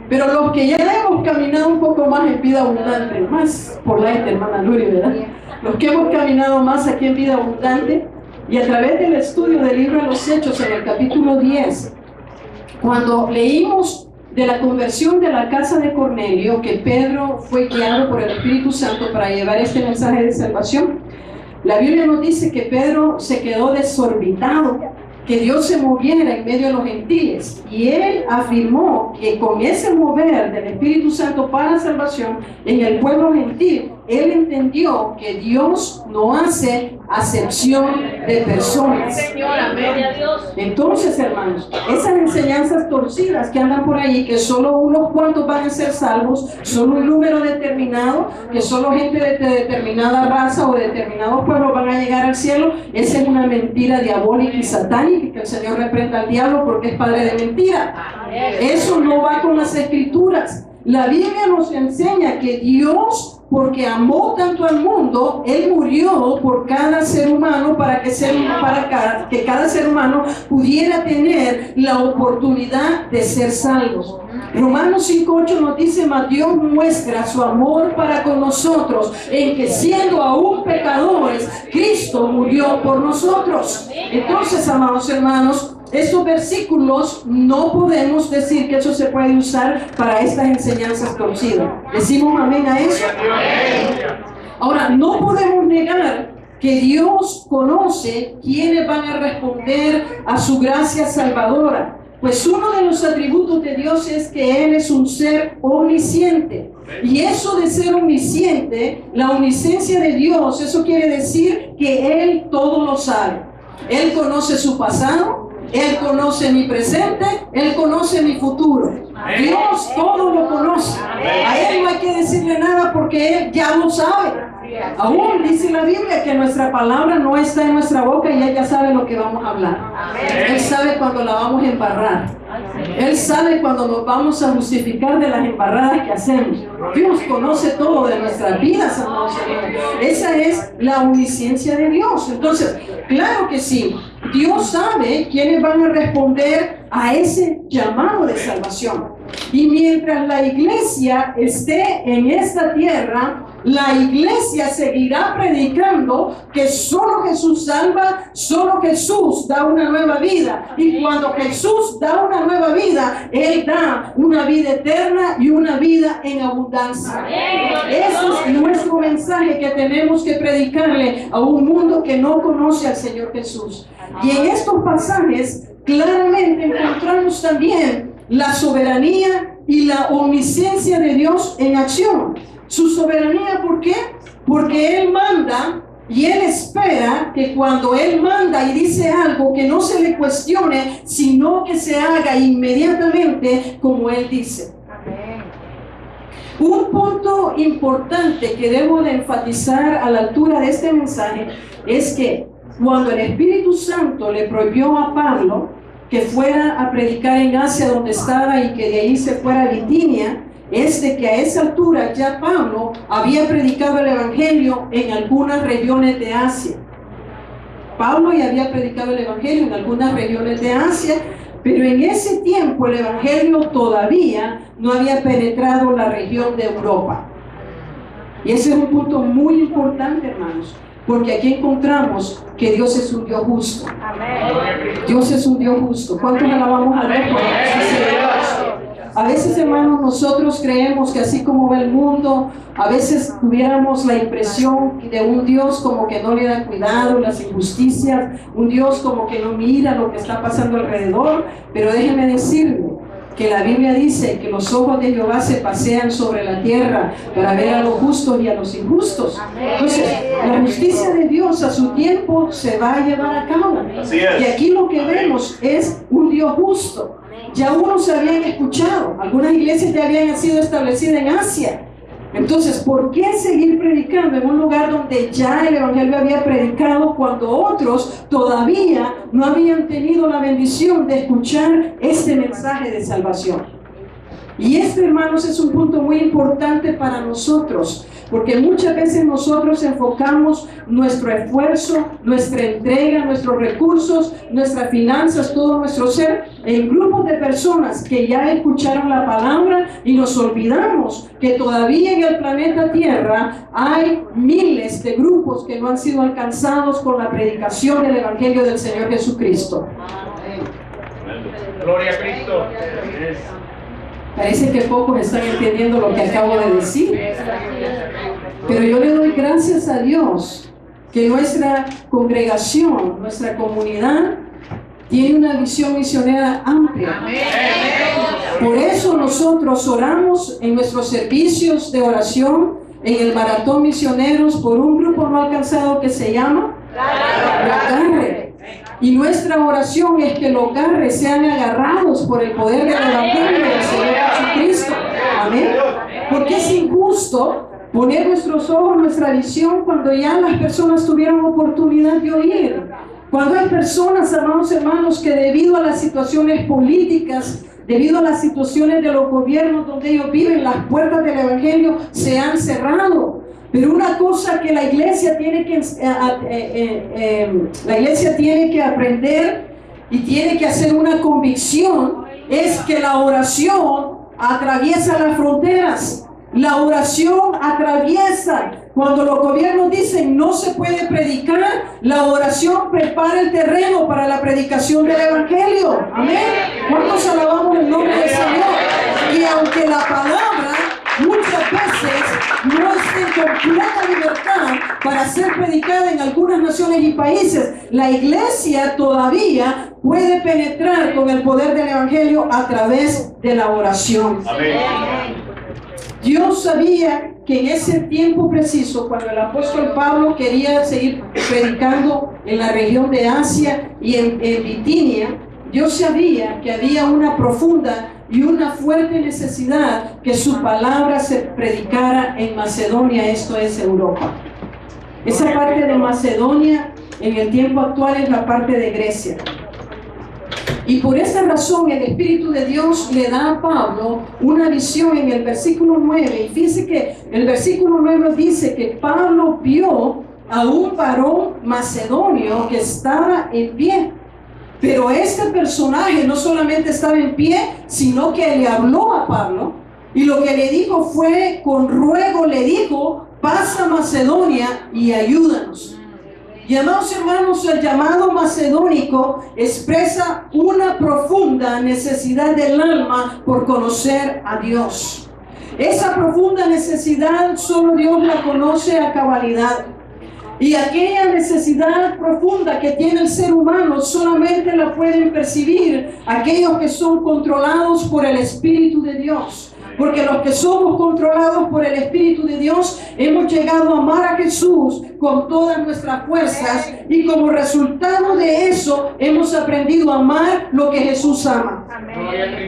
Pero los que ya hemos caminado un poco más en vida abundante, más por la hermana Luri, ¿verdad? Los que hemos caminado más aquí en vida abundante, y a través del estudio del libro de los Hechos en el capítulo 10, cuando leímos de la conversión de la casa de Cornelio, que Pedro fue guiado por el Espíritu Santo para llevar este mensaje de salvación, la Biblia nos dice que Pedro se quedó desorbitado, que Dios se moviera en medio de los gentiles, y él afirmó que con ese mover del Espíritu Santo para la salvación en el pueblo gentil, él entendió que Dios no hace acepción de personas. Entonces, hermanos, esas enseñanzas torcidas que andan por ahí, que solo unos cuantos van a ser salvos, solo un número determinado, que solo gente de determinada raza o de determinado pueblo van a llegar al cielo, esa es una mentira diabólica y satánica, que el Señor reprenda al diablo porque es padre de mentira. Eso no va con las escrituras. La Biblia nos enseña que Dios, porque amó tanto al mundo, Él murió por cada ser humano para que cada ser humano pudiera tener la oportunidad de ser salvos. Romanos 5:8 nos dice: mas Dios muestra su amor para con nosotros en que, siendo aún pecadores, Cristo murió por nosotros. Entonces, amados hermanos, estos versículos no podemos decir que eso se puede usar para estas enseñanzas torcidas. ¿Decimos amén a eso? Ahora, no podemos negar que Dios conoce quiénes van a responder a su gracia salvadora. Pues uno de los atributos de Dios es que Él es un ser omnisciente. Y eso de ser omnisciente, la omnisciencia de Dios, eso quiere decir que Él todo lo sabe. Él conoce su pasado, Él conoce mi presente, Él conoce mi futuro. Dios todo lo conoce. A Él no hay que decirle nada porque Él ya lo sabe. Aún dice la Biblia que nuestra palabra no está en nuestra boca y Él ya sabe lo que vamos a hablar. Él sabe cuando la vamos a embarrar. Él sabe cuando nos vamos a justificar de las embarradas que hacemos. Dios conoce todo de nuestras vidas, amados hermanos. Esa es la omnisciencia de Dios. Entonces, claro que sí, Dios sabe quiénes van a responder a ese llamado de salvación. Y mientras la iglesia esté en esta tierra, la iglesia seguirá predicando que solo Jesús salva, solo Jesús da una nueva vida. Y cuando Jesús da una nueva vida, Él da una vida eterna y una vida en abundancia. Ese es nuestro mensaje que tenemos que predicarle a un mundo que no conoce al Señor Jesús. Y en estos pasajes claramente encontramos también la soberanía y la omnisciencia de Dios en acción. Su soberanía, ¿por qué? Porque Él manda y Él espera que cuando Él manda y dice algo, que no se le cuestione, sino que se haga inmediatamente como Él dice. Un punto importante que debo de enfatizar a la altura de este mensaje es que cuando el Espíritu Santo le prohibió a Pablo que fuera a predicar en Asia donde estaba y que de ahí se fuera a Bitinia, es de que a esa altura ya Pablo había predicado el Evangelio en algunas regiones de Asia. Pablo ya había predicado el Evangelio en algunas regiones de Asia, pero en ese tiempo el Evangelio todavía no había penetrado la región de Europa. Y ese es un punto muy importante, hermanos, porque aquí encontramos que Dios es un Dios justo. Dios es un Dios justo. ¿Cuántos alabamos a Dios por eso? A veces, hermanos, nosotros creemos que así como ve el mundo, a veces tuviéramos la impresión de un Dios como que no le da cuidado las injusticias, un Dios como que no mira lo que está pasando alrededor. Pero déjeme decirle que la Biblia dice que los ojos de Jehová se pasean sobre la tierra para ver a los justos y a los injustos. Entonces, la justicia de Dios a su tiempo se va a llevar a cabo. Y aquí lo que vemos es un Dios justo. Ya unos se habían escuchado, algunas iglesias ya habían sido establecidas en Asia. Entonces, ¿por qué seguir predicando en un lugar donde ya el Evangelio había predicado cuando otros todavía no habían tenido la bendición de escuchar este mensaje de salvación? Y este, hermanos, es un punto muy importante para nosotros, porque muchas veces nosotros enfocamos nuestro esfuerzo, nuestra entrega, nuestros recursos, nuestras finanzas, todo nuestro ser en grupos de personas que ya escucharon la palabra y nos olvidamos que todavía en el planeta Tierra hay miles de grupos que no han sido alcanzados con la predicación del Evangelio del Señor Jesucristo. Gloria a Cristo. Parece que pocos están entendiendo lo que acabo de decir. Pero yo le doy gracias a Dios que nuestra congregación, nuestra comunidad, tiene una visión misionera amplia. Por eso nosotros oramos en nuestros servicios de oración, en el Maratón Misioneros, por un grupo no alcanzado que se llama Agarre. Y nuestra oración es que los agarres sean agarrados por el poder del Evangelio del Señor Jesucristo. Amén. Porque es injusto poner nuestros ojos, nuestra visión, cuando ya las personas tuvieron oportunidad de oír. Cuando hay personas, amados hermanos, que debido a las situaciones políticas, debido a las situaciones de los gobiernos donde ellos viven, las puertas del Evangelio se han cerrado. Pero una cosa que la iglesia tiene que aprender y tiene que hacer una convicción es que la oración atraviesa las fronteras. La oración atraviesa. Cuando los gobiernos dicen no se puede predicar, la oración prepara el terreno para la predicación del Evangelio. Amén. ¿Cuántos alabamos el nombre del Señor? Y aunque la palabra muchas veces no está en completa libertad para ser predicada en algunas naciones y países, la iglesia todavía puede penetrar con el poder del Evangelio a través de la oración. Amén. Dios sabía que en ese tiempo preciso, cuando el apóstol Pablo quería seguir predicando en la región de Asia y en Bitinia, Dios sabía que había una profunda y una fuerte necesidad que su palabra se predicara en Macedonia, esto es Europa. Esa parte de Macedonia en el tiempo actual es la parte de Grecia. Y por esa razón el Espíritu de Dios le da a Pablo una visión en el versículo 9. Y fíjense que el versículo 9 dice que Pablo vio a un varón macedonio que estaba en pie. Pero este personaje no solamente estaba en pie, sino que le habló a Pablo. Y lo que le dijo fue, con ruego le dijo, pasa a Macedonia y ayúdanos. Y amados hermanos, el llamado macedónico expresa una profunda necesidad del alma por conocer a Dios. Esa profunda necesidad solo Dios la conoce a cabalidad. Y aquella necesidad profunda que tiene el ser humano solamente la pueden percibir aquellos que son controlados por el Espíritu de Dios. Porque los que somos controlados por el Espíritu de Dios hemos llegado a amar a Jesús con todas nuestras fuerzas y como resultado de eso hemos aprendido a amar lo que Jesús ama.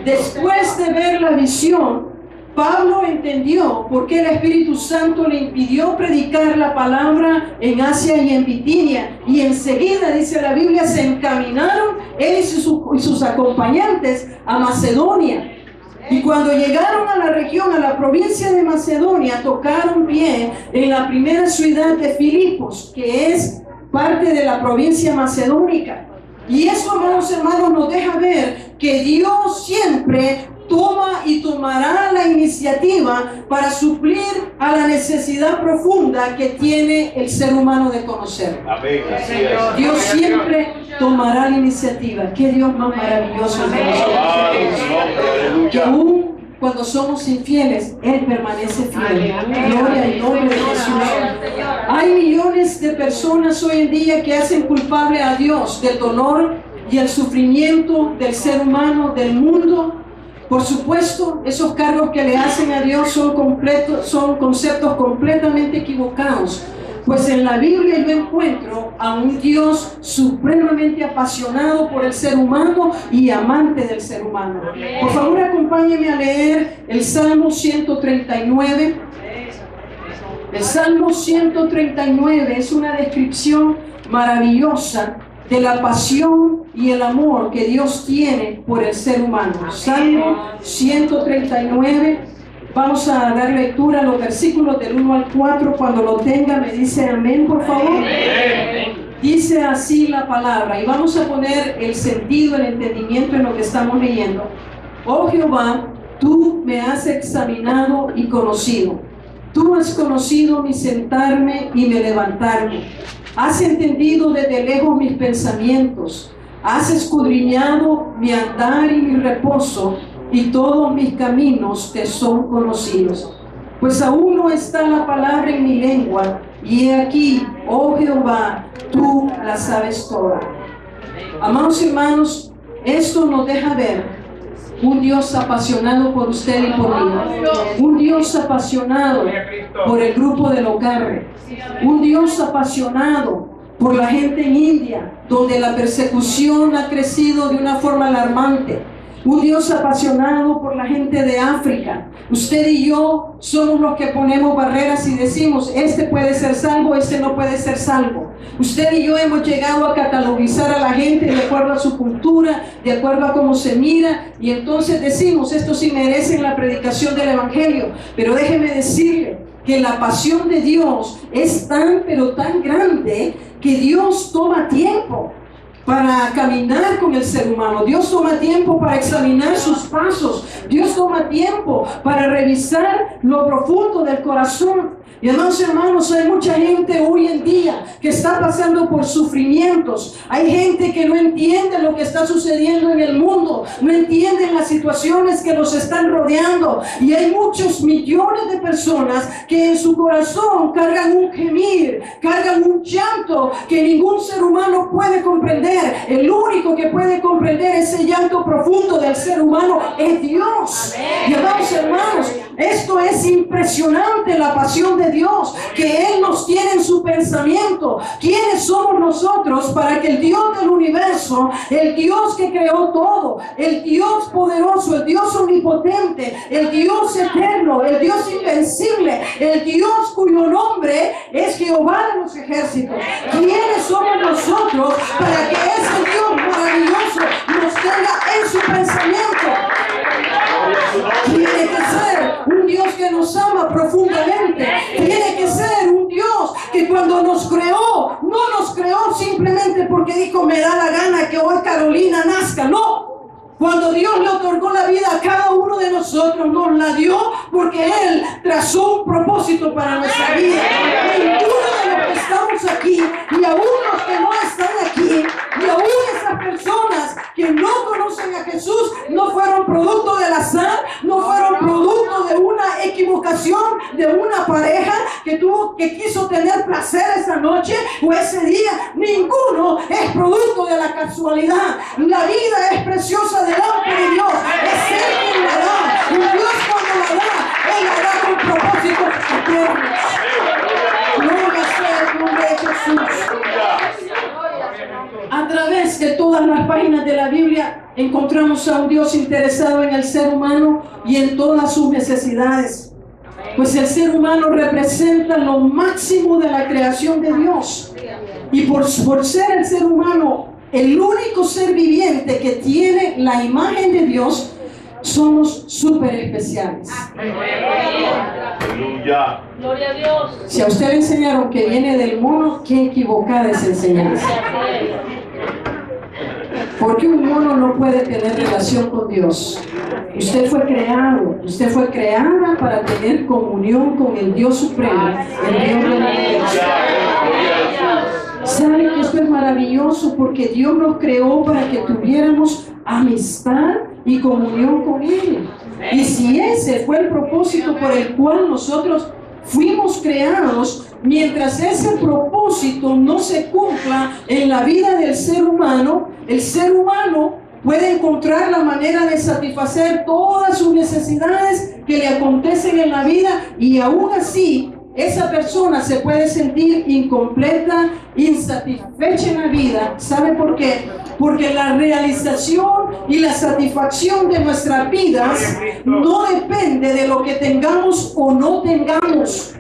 Después de ver la visión, Pablo entendió por qué el Espíritu Santo le impidió predicar la palabra en Asia y en Bitinia. Y enseguida, dice la Biblia, se encaminaron él y sus acompañantes a Macedonia. Y cuando llegaron a la región, a la provincia de Macedonia, tocaron pie en la primera ciudad de Filipos, que es parte de la provincia macedónica. Y eso, amados hermanos, nos deja ver que Dios siempre toma y tomará la iniciativa para suplir a la necesidad profunda que tiene el ser humano de conocer. Amén. Dios siempre tomará la iniciativa. Qué Dios más maravilloso es nosotros. Que aún cuando somos infieles, Él permanece fiel. Gloria al nombre de Jesús. Hay millones de personas hoy en día que hacen culpable a Dios del dolor y el sufrimiento del ser humano, del mundo. Por supuesto, esos cargos que le hacen a Dios son conceptos completamente equivocados. Pues en la Biblia yo encuentro a un Dios supremamente apasionado por el ser humano y amante del ser humano. Por favor, acompáñenme a leer el Salmo 139. El Salmo 139 es una descripción maravillosa de la pasión y el amor que Dios tiene por el ser humano. Salmo 139, Vamos a dar lectura a los versículos del 1 al 4. Cuando lo tenga me dice amén, por favor. Amén. Dice así la palabra, y vamos a poner el sentido, el entendimiento en lo que estamos leyendo. Oh Jehová, tú me has examinado y conocido. Tú has conocido mi sentarme y mi levantarme. Has entendido desde lejos mis pensamientos. Has escudriñado mi andar y mi reposo, y todos mis caminos te son conocidos. Pues aún no está la palabra en mi lengua, y he aquí, oh Jehová, tú la sabes toda. Amados hermanos, esto nos deja ver un Dios apasionado por usted y por mí, un Dios apasionado por el grupo de Locarre, un Dios apasionado por la gente en India, donde la persecución ha crecido de una forma alarmante. Un Dios apasionado por la gente de África. Usted y yo somos los que ponemos barreras y decimos, este puede ser salvo, este no puede ser salvo. Usted y yo hemos llegado a catalogizar a la gente de acuerdo a su cultura, de acuerdo a cómo se mira, y entonces decimos, estos sí merecen la predicación del Evangelio. Pero déjeme decirle que la pasión de Dios es tan, pero tan grande, que Dios toma tiempo para caminar con el ser humano. Dios toma tiempo para examinar sus pasos. Dios toma tiempo para revisar lo profundo del corazón. Y además, hermanos, hay mucha gente hoy en día que está pasando por sufrimientos. Hay gente que no entiende lo que está sucediendo en el mundo, no entienden las situaciones que los están rodeando. Y hay muchos millones de personas que en su corazón cargan un gemir, cargan un llanto que ningún ser humano puede comprender. El único que puede comprender ese llanto profundo del ser humano es Dios. Y amados hermanos, esto es impresionante, la pasión de Dios, que Él nos tiene en su pensamiento. ¿Quiénes somos nosotros para que el Dios del universo, el Dios que creó todo, el Dios poderoso, el Dios omnipotente, el Dios eterno, el Dios invencible, el Dios cuyo nombre es Jehová de los ejércitos, quiénes somos nosotros para que ese Dios maravilloso nos tenga en su pensamiento? Tiene que ser un Dios que nos ama profundamente. Tiene que ser un Dios que cuando nos creó, no nos creó simplemente porque dijo, me da la gana que hoy Carolina nazca. No. Cuando Dios le otorgó la vida a cada uno de nosotros, nos la dio porque Él trazó un propósito para nuestra vida. Ninguno de los que estamos aquí, y aún los que no están aquí, y aún esas personas que no conocen a Jesús, no fueron producto del azar, no fueron producto de una equivocación de una pareja que quiso tener placer esa noche o ese día. Ninguno es producto de la casualidad. La vida es preciosa delante de Dios. Es Él quien la da. Y Dios cuando la da, Él la da con propósitos eternos. Gloria sea el nombre de Jesús. A través de todas las páginas de la Biblia encontramos a un Dios interesado en el ser humano y en todas sus necesidades. Pues el ser humano representa lo máximo de la creación de Dios. Y por ser el ser humano el único ser viviente que tiene la imagen de Dios, somos súper especiales. Aleluya. Gloria a Dios. Si a usted le enseñaron que viene del mono, qué equivocada es enseñanza. Porque un mono no puede tener relación con Dios. Usted fue creado, usted fue creada para tener comunión con el Dios supremo, el Dios del universo. ¿Saben que esto es maravilloso? Porque Dios nos creó para que tuviéramos amistad y comunión con Él. Y si ese fue el propósito por el cual nosotros fuimos creados, mientras ese propósito no se cumpla en la vida del ser humano, el ser humano puede encontrar la manera de satisfacer todas sus necesidades que le acontecen en la vida, y aún así esa persona se puede sentir incompleta, insatisfecha en la vida. ¿Sabe por qué? Porque la realización y la satisfacción de nuestras vidas no depende de lo que tengamos o no tengamos.